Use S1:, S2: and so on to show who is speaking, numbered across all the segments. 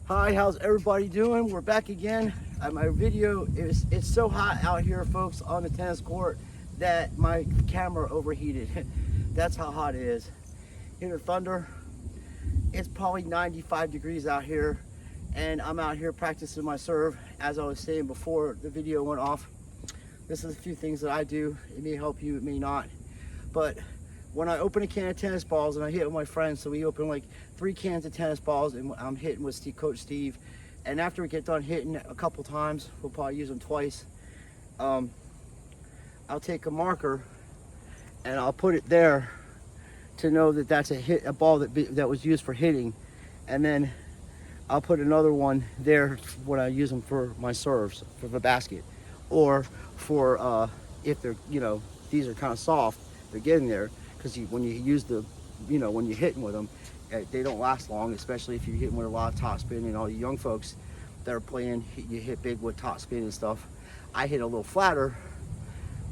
S1: Hi, how's everybody doing? We're back again. My video is, it's so hot out here, folks, on the tennis court that my camera overheated. That's how hot it is. Here in Thunder, it's probably 95 degrees out here, and I'm out here practicing my serve. As I was saying before the video went off, this is a few things that I do. It may help you, it may not. But when I open a can of tennis balls and I hit with my friends, so we open like 3 cans of tennis balls and I'm hitting with Coach Steve. And after we get done hitting a couple times, we'll probably use them twice. I'll take a marker and I'll put it there to know that that's a ball that was used for hitting. And then I'll put another one there when I use them for my serves, for the basket. Or for, if they're, these are kind of soft, they're getting there. Because when you use when you're hitting with them, they don't last long, especially if you're hitting with a lot of topspin. And all you young folks that are playing, you hit big with topspin and stuff. I hit a little flatter,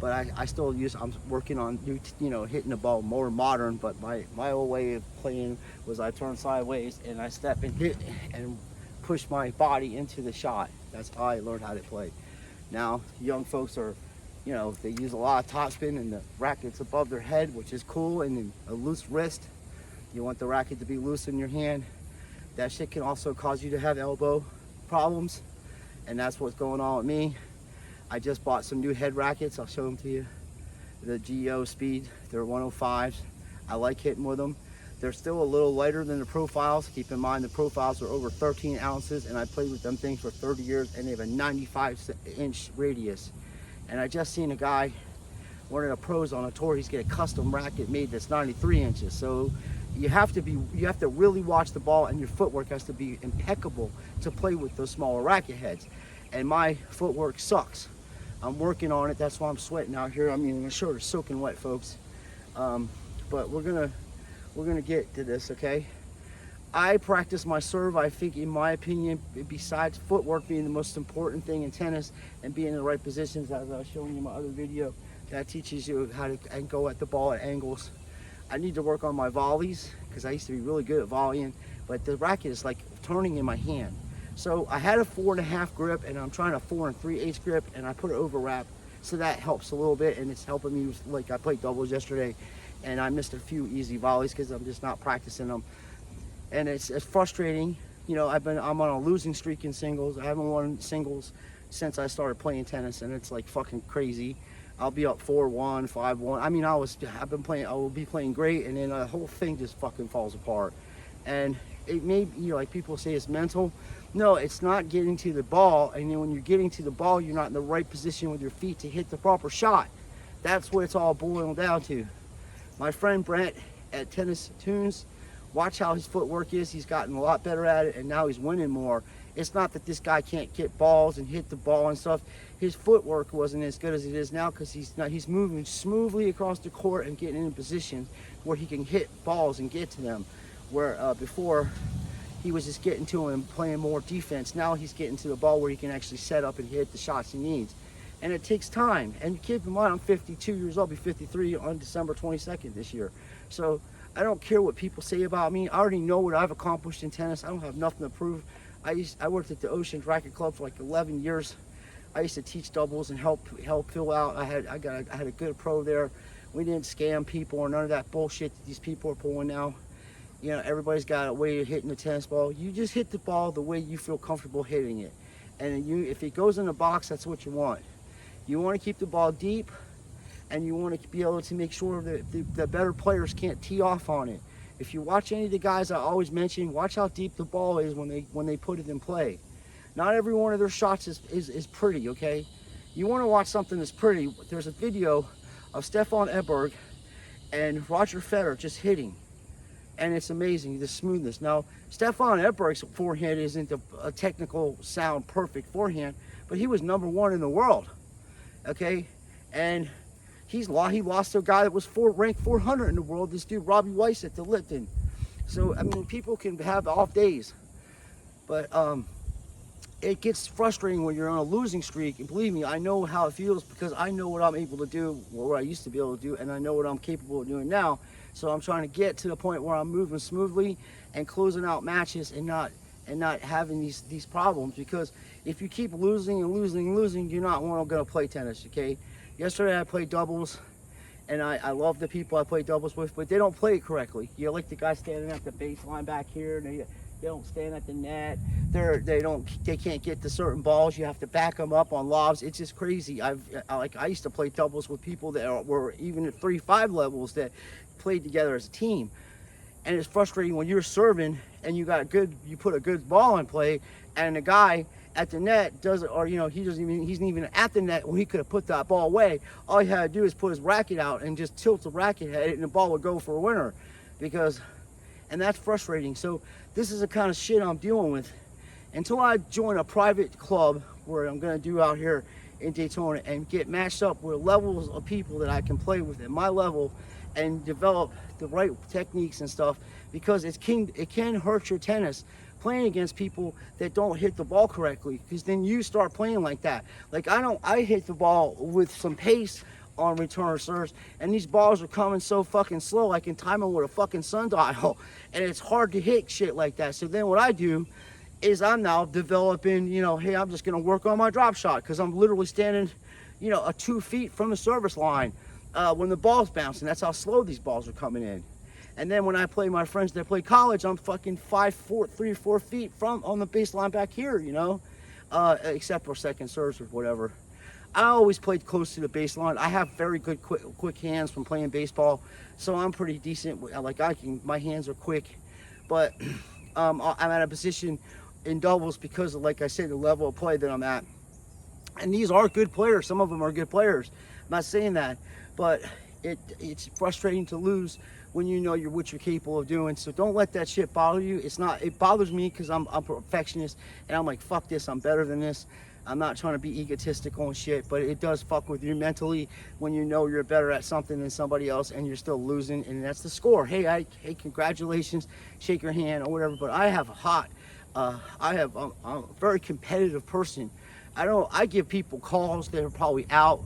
S1: but I still I'm working on hitting the ball more modern. But my old way of playing was I turn sideways and I step and hit and push my body into the shot. That's how I learned how to play. Now young folks are, they use a lot of topspin and the racket's above their head, which is cool, and then a loose wrist. You want the racket to be loose in your hand. That shit can also cause you to have elbow problems, and that's what's going on with me. I just bought some new head rackets. I'll show them to you. The GEO Speed, they're 105s. I like hitting with them. They're still a little lighter than the Profiles. Keep in mind the Profiles are over 13 ounces, and I played with them things for 30 years, and they have a 95-inch radius. And I just seen a guy, one of the pros on a tour, he's getting a custom racket made that's 93 inches. So you have to really watch the ball, and your footwork has to be impeccable to play with those smaller racket heads. And my footwork sucks. I'm working on it. That's why I'm sweating out here. I mean, my shirt is soaking wet, folks. But we're gonna get to this, okay? I practice my serve. I think, in my opinion, besides footwork being the most important thing in tennis and being in the right positions, as I was showing you in my other video, that teaches you how to go at the ball at angles. I need to work on my volleys because I used to be really good at volleying, but the racket is like turning in my hand. So I had a 4.5 grip, and I'm trying a 4 3/8 grip, and I put an overwrap, so that helps a little bit, and it's helping me. Like I played doubles yesterday, and I missed a few easy volleys because I'm just not practicing them. And it's frustrating. I'm on a losing streak in singles. I haven't won singles since I started playing tennis, and it's like fucking crazy. I'll be up 4-1, 5-1. I mean, I will be playing great, and then the whole thing just fucking falls apart. And it may, like people say, it's mental. No, it's not getting to the ball. And then when you're getting to the ball, you're not in the right position with your feet to hit the proper shot. That's what it's all boiled down to. My friend Brent at Tennis Tunes, watch how his footwork is. He's gotten a lot better at it, and now he's winning more. It's not that this guy can't get balls and hit the ball and stuff. His footwork wasn't as good as it is now because he's moving smoothly across the court and getting in positions where he can hit balls and get to them. Where before he was just getting to them and playing more defense. Now he's getting to the ball where he can actually set up and hit the shots he needs. And it takes time. And keep in mind, I'm 52 years old. I'll be 53 on December 22nd this year. So I don't care what people say about me. I already know what I've accomplished in tennis. I don't have nothing to prove. I worked at the Oceans Racket Club for like 11 years. I used to teach doubles and help fill out. I had a good pro there. We didn't scam people or none of that bullshit that these people are pulling now. Everybody's got a way of hitting the tennis ball. You just hit the ball the way you feel comfortable hitting it. And if it goes in the box, that's what you want. You want to keep the ball deep, and you want to be able to make sure that the better players can't tee off on it. If you watch any of the guys I always mention, watch how deep the ball is when they put it in play. Not every one of their shots is pretty, okay? You want to watch something that's pretty. There's a video of Stefan Edberg and Roger Federer just hitting, and it's amazing, the smoothness. Now, Stefan Edberg's forehand isn't a technical, sound, perfect forehand, but he was #1 in the world, okay? And he lost to a guy that was ranked 400 in the world, this dude, Robbie Weiss at the Lipton. So, I mean, people can have off days, but it gets frustrating when you're on a losing streak. And believe me, I know how it feels because I know what I'm able to do, or what I used to be able to do, and I know what I'm capable of doing now. So I'm trying to get to the point where I'm moving smoothly and closing out matches and not and not having these problems. Because if you keep losing and losing and losing, you're not going to play tennis, okay? Yesterday I played doubles, and I love the people I play doubles with, but they don't play it correctly. You're like the guy standing at the baseline back here, and they don't stand at the net. They can't get to certain balls. You have to back them up on lobs. It's just crazy. I used to play doubles with people that were even at 3-5 levels that played together as a team. And it's frustrating when you're serving and you put a good ball in play, and the guy at the net doesn't, or he's not even at the net when he could have put that ball away. All he had to do is put his racket out and just tilt the racket head, and the ball would go for a winner. And that's frustrating. So this is the kind of shit I'm dealing with. Until I join a private club where I'm going to do out here in Daytona and get matched up with levels of people that I can play with at my level and develop the right techniques and stuff, because it can hurt your tennis playing against people that don't hit the ball correctly, because then you start playing like that. Like I hit the ball with some pace on return serves, and these balls are coming so fucking slow I can time them with a fucking sundial, and it's hard to hit shit like that. So then what I do is I'm now developing, hey, I'm just gonna work on my drop shot, because I'm literally standing, 2 feet from the service line when the ball's bouncing. That's how slow these balls are coming in. And then when I play my friends that play college, I'm fucking 3 or 4 feet on the baseline back here, except for second serves or whatever. I always played close to the baseline. I have very good quick hands from playing baseball, so I'm pretty decent. My hands are quick, but I'm at a position in doubles because of, like I said, the level of play that I'm at. And these are good players. Some of them are good players. I'm not saying that, but it's frustrating to lose when you know what you're capable of doing. So don't let that shit bother you. It bothers me because I'm a perfectionist, and I'm like, fuck this, I'm better than this. I'm not trying to be egotistical and shit, but it does fuck with you mentally when you know you're better at something than somebody else and you're still losing, and that's the score. Hey, congratulations, shake your hand or whatever. But I'm a very competitive person. I give people calls that are probably out.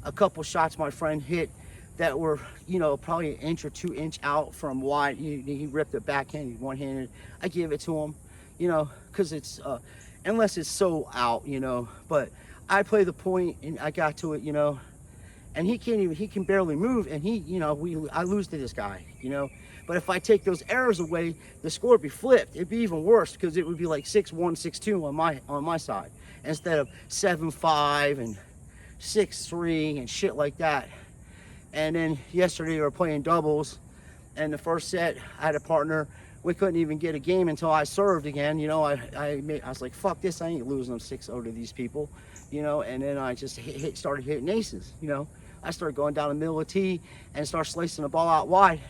S1: A couple shots my friend hit that were, probably 1 inch or 2 inch out from wide. He ripped it backhand, he's one-handed. I give it to him, because it's, unless it's so out, but I play the point and I got to it, and he can barely move, and I lose to this guy, but if I take those errors away, the score would be flipped. It'd be even worse, because it would be like 6-1, 6-2 on my side, instead of 7-5 and 6-3 and shit like that. And then yesterday we were playing doubles, and the first set I had a partner. We couldn't even get a game until I served again. I was like, fuck this, I ain't losing them 6-0 to these people, and then I just started hitting aces. I started going down the middle of the tee and start slicing the ball out wide.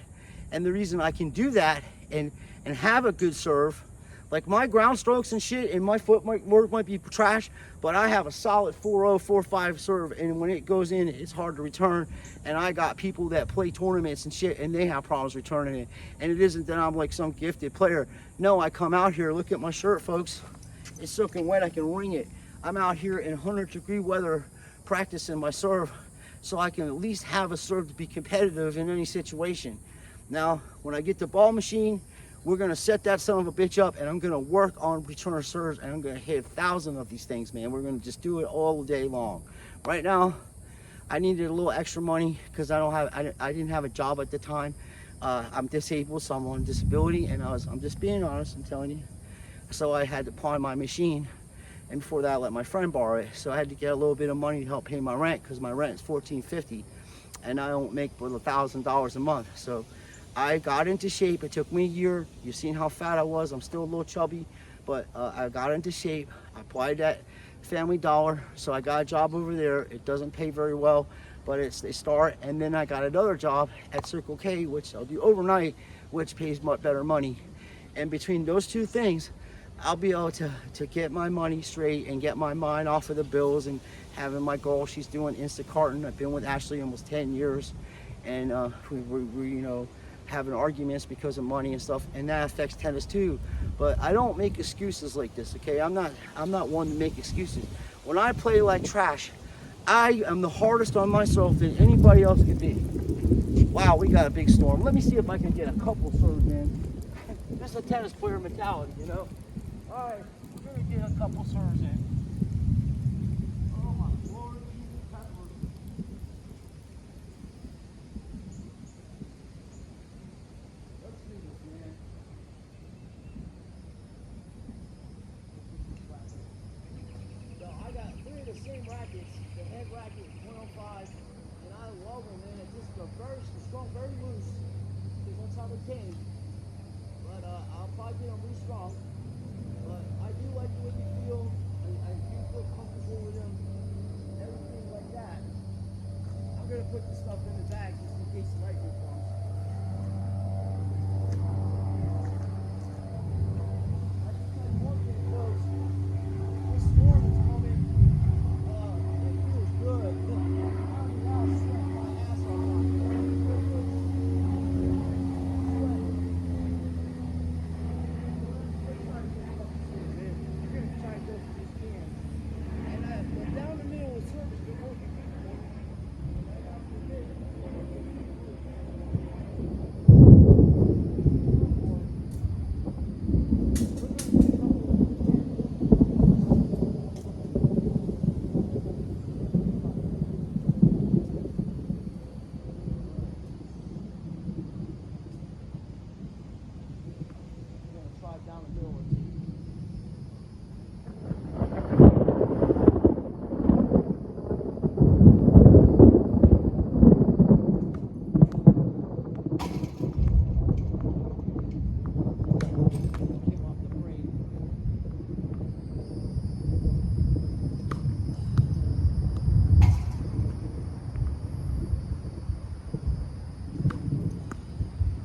S1: And the reason I can do that and have a good serve, like my ground strokes and shit and my footwork might be trash, but I have a solid 4-0, 4-5 serve, and when it goes in, it's hard to return. And I got people that play tournaments and shit, and they have problems returning it. And it isn't that I'm like some gifted player. No, I come out here, look at my shirt, folks. It's soaking wet, I can wring it. I'm out here in 100-degree weather practicing my serve, so I can at least have a serve to be competitive in any situation. Now, when I get the ball machine, we're gonna set that son of a bitch up, and I'm gonna work on return serves, and I'm gonna hit 1,000 of these things, man. We're gonna just do it all day long. Right now, I needed a little extra money because I didn't have a job at the time. I'm disabled, so I'm on disability, and I'm just being honest, I'm telling you. So I had to pawn my machine, and before that, I let my friend borrow it. So I had to get a little bit of money to help pay my rent, because my rent is $1,450, and I don't make but $1,000 a month. So I got into shape. It took me a year. You've seen how fat I was. I'm still a little chubby, but I got into shape. I applied that Family Dollar, so I got a job over there. It doesn't pay very well, but they start. And then I got another job at Circle K, which I'll do overnight, which pays much better money. And between those two things, I'll be able to get my money straight and get my mind off of the bills and having my girl. She's doing Instacarting. I've been with Ashley almost 10 years, and we having arguments because of money and stuff, and that affects tennis too. But I don't make excuses like this, okay? I'm not one to make excuses. When I play like trash, I am the hardest on myself than anybody else could be. Wow, we got a big storm. Let me see if I can get a couple serves in. just a tennis player mentality, you know. All right, we're gonna get a couple serves in. Oh my Lord, Jesus peppers. Let's do this, man. So I got 3 of the same rackets. The head racket is 105, and I love them, man. It's just very strong, very loose, because that's how they came. But I'll probably get them really strong. But I do like the way you feel. I do feel comfortable with them. Everything like that. I'm gonna put this stuff in the bag just in case the lightning comes. I just got one thing close. This storm is coming. It feels good. Look, I'm now sweating my ass off. Down the middle or two. Came off the frame.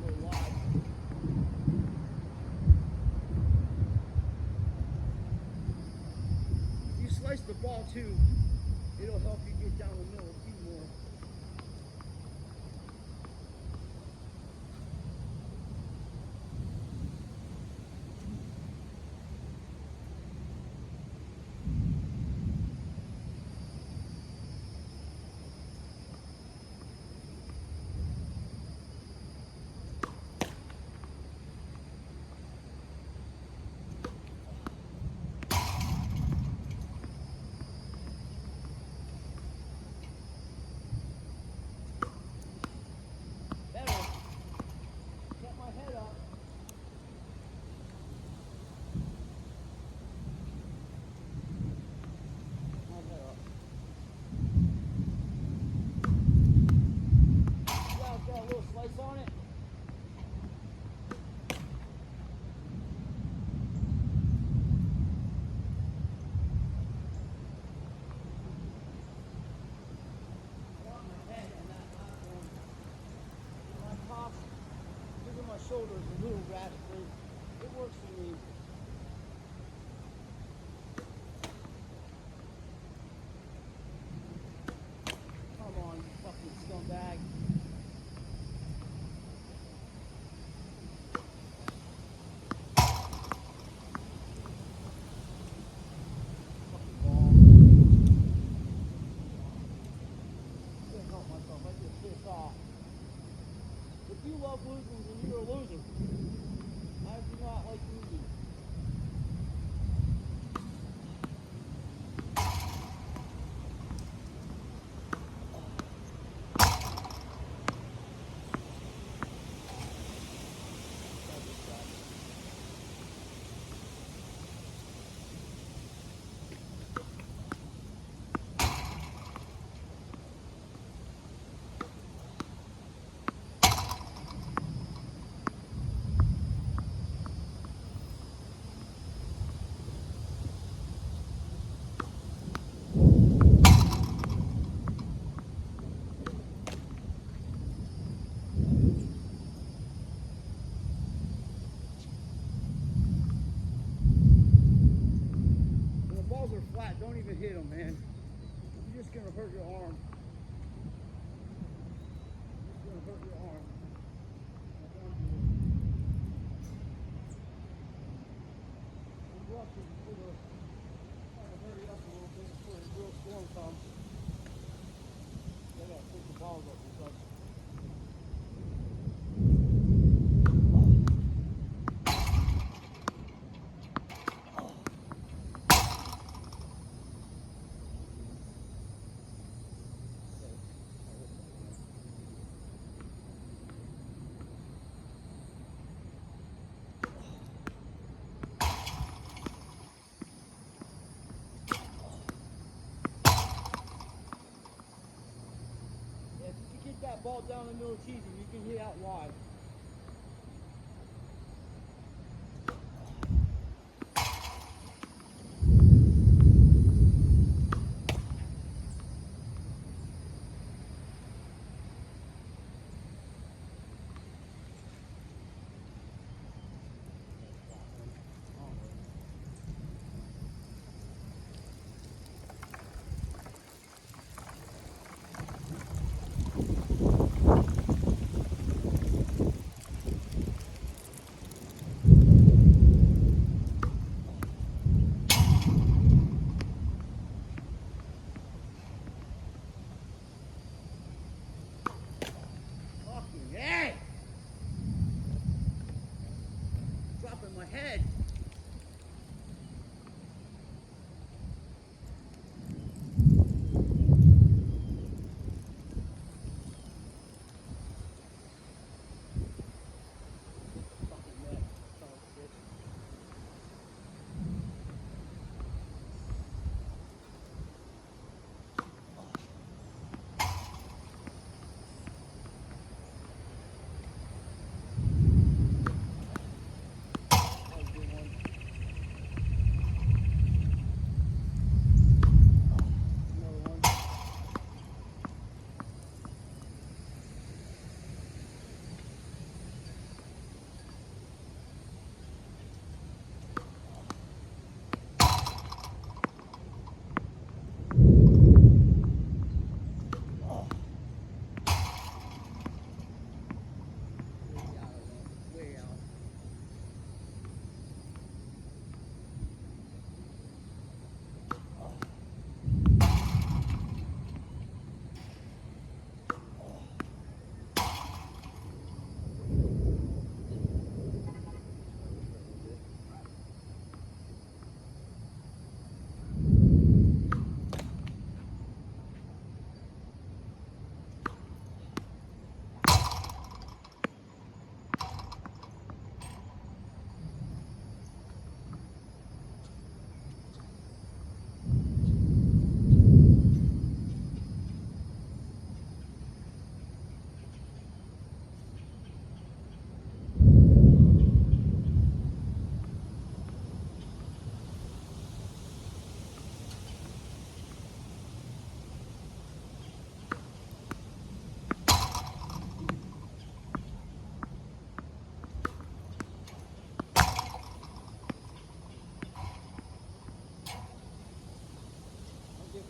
S1: Go wide. You slice the ball too, it'll help you get down the middle a few more. Better. Get my head up. My head up. Got a little slice on it. My shoulders a little radically. It works for me. Come on, you fucking scumbag. Fucking ball. Can't help myself. I get pissed off. If you love losing, then you're a loser. I do not like losing. Flat, don't even hit them, man. You're just gonna hurt your arm. You're just gonna hurt your arm. I'm rushing for the trying to hurry up a little bit before the real storm comes. They gotta pick the balls up and such. ball down the middle cheesy. You can hit out wide. Hey! Dropping my head.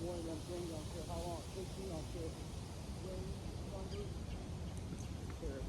S1: One of them things, I don't care how long it takes me, I don't care when thunder. Sure.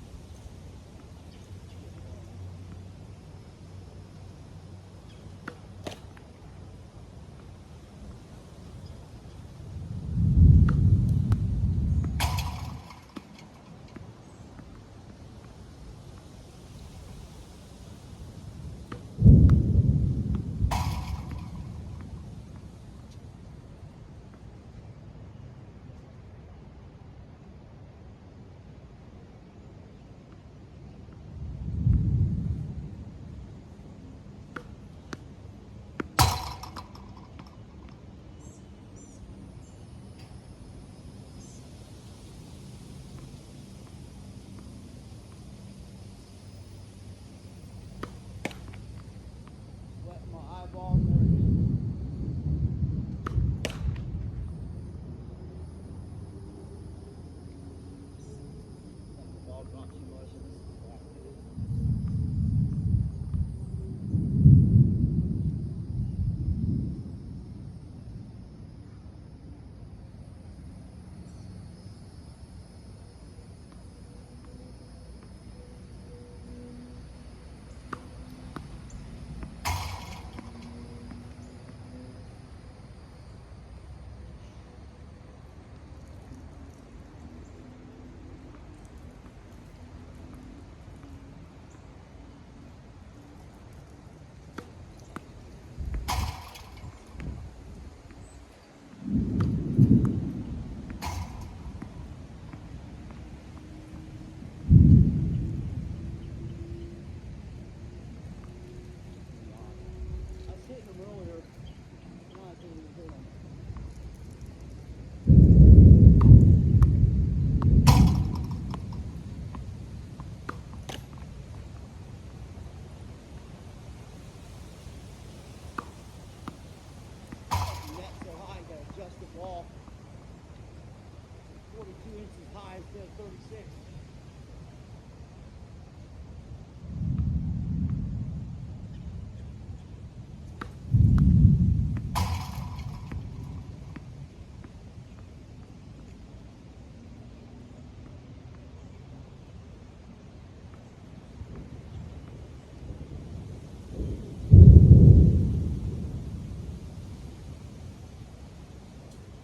S1: instead of 36.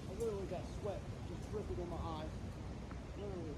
S1: I literally got sweat just dripping in my eyes. Literally.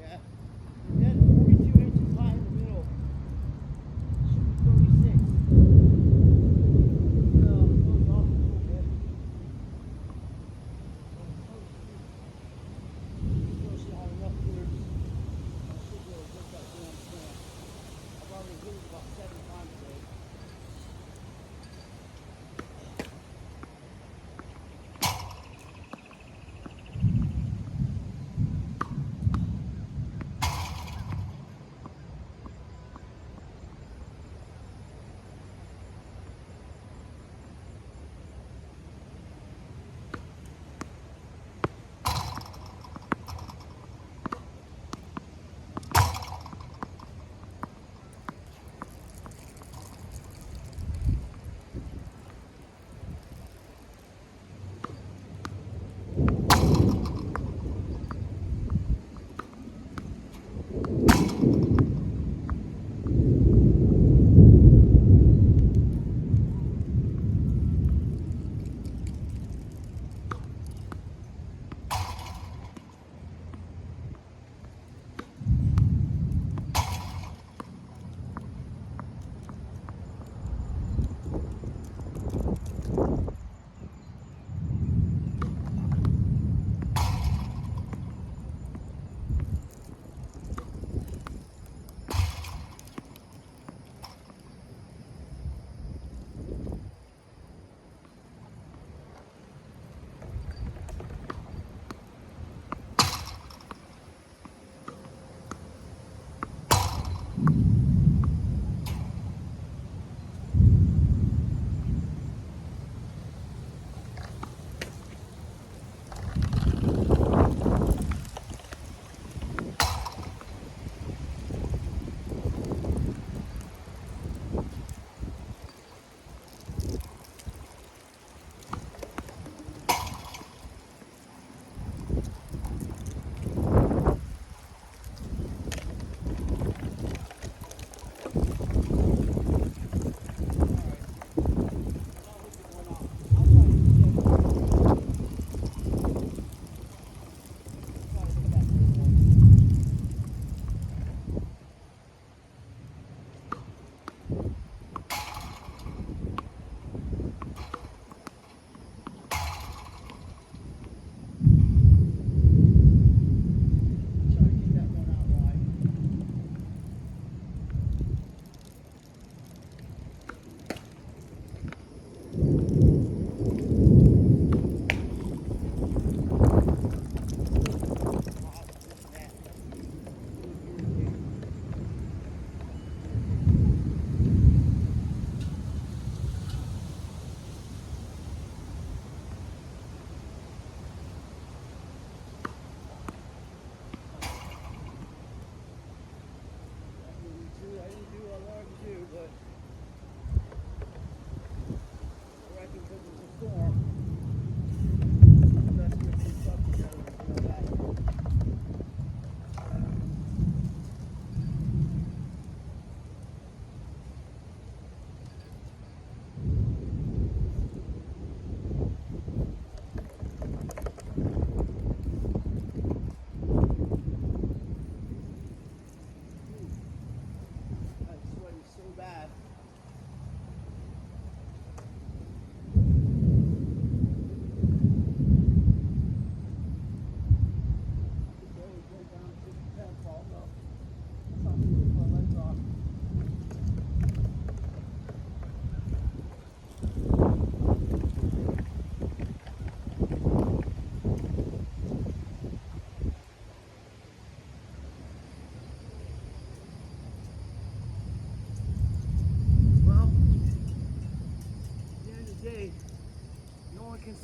S1: Yeah. Then 42 inches high in the middle. Shoot 36. Goes off a little bit. Still should have enough clearance. I should be able to get that damn stamp. I've already hit it about 7 times today.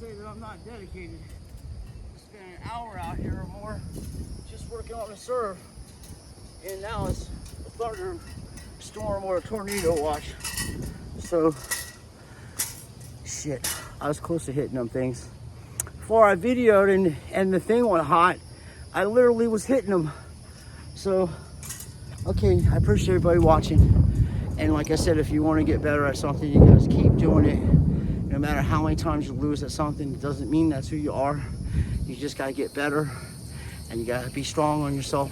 S1: say that I'm not dedicated. I spent an hour out here or more just working on the serve, and now it's a thunderstorm or a tornado watch. So, shit, I was close to hitting them things. Before I videoed and the thing went hot, I literally was hitting them. So, okay, I appreciate everybody watching. And like I said, if you want to get better at something, you guys keep doing it. No matter how many times you lose at something, it doesn't mean that's who you are. You just got to get better, and you got to be strong on yourself,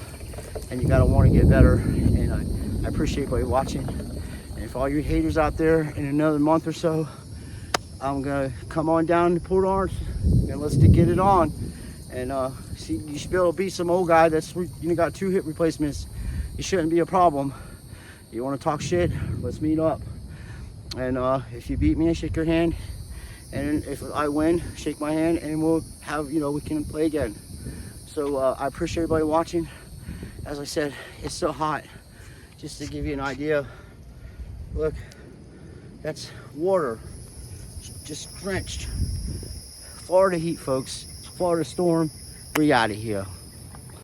S1: and you got to want to get better. And I appreciate everybody watching. And if all you haters out there, in another month or so, I'm gonna come on down to Port Orange and let's get it on. And see, you should be able to beat some old guy that's got 2 hip replacements. It shouldn't be a problem. You want to talk shit? Let's meet up. And if you beat me, shake your hand. And if I win, shake my hand, and we'll have, we can play again. So I appreciate everybody watching. As I said, it's so hot. Just to give you an idea, look, that's water, just drenched. Florida heat, folks. Florida storm. We out of here.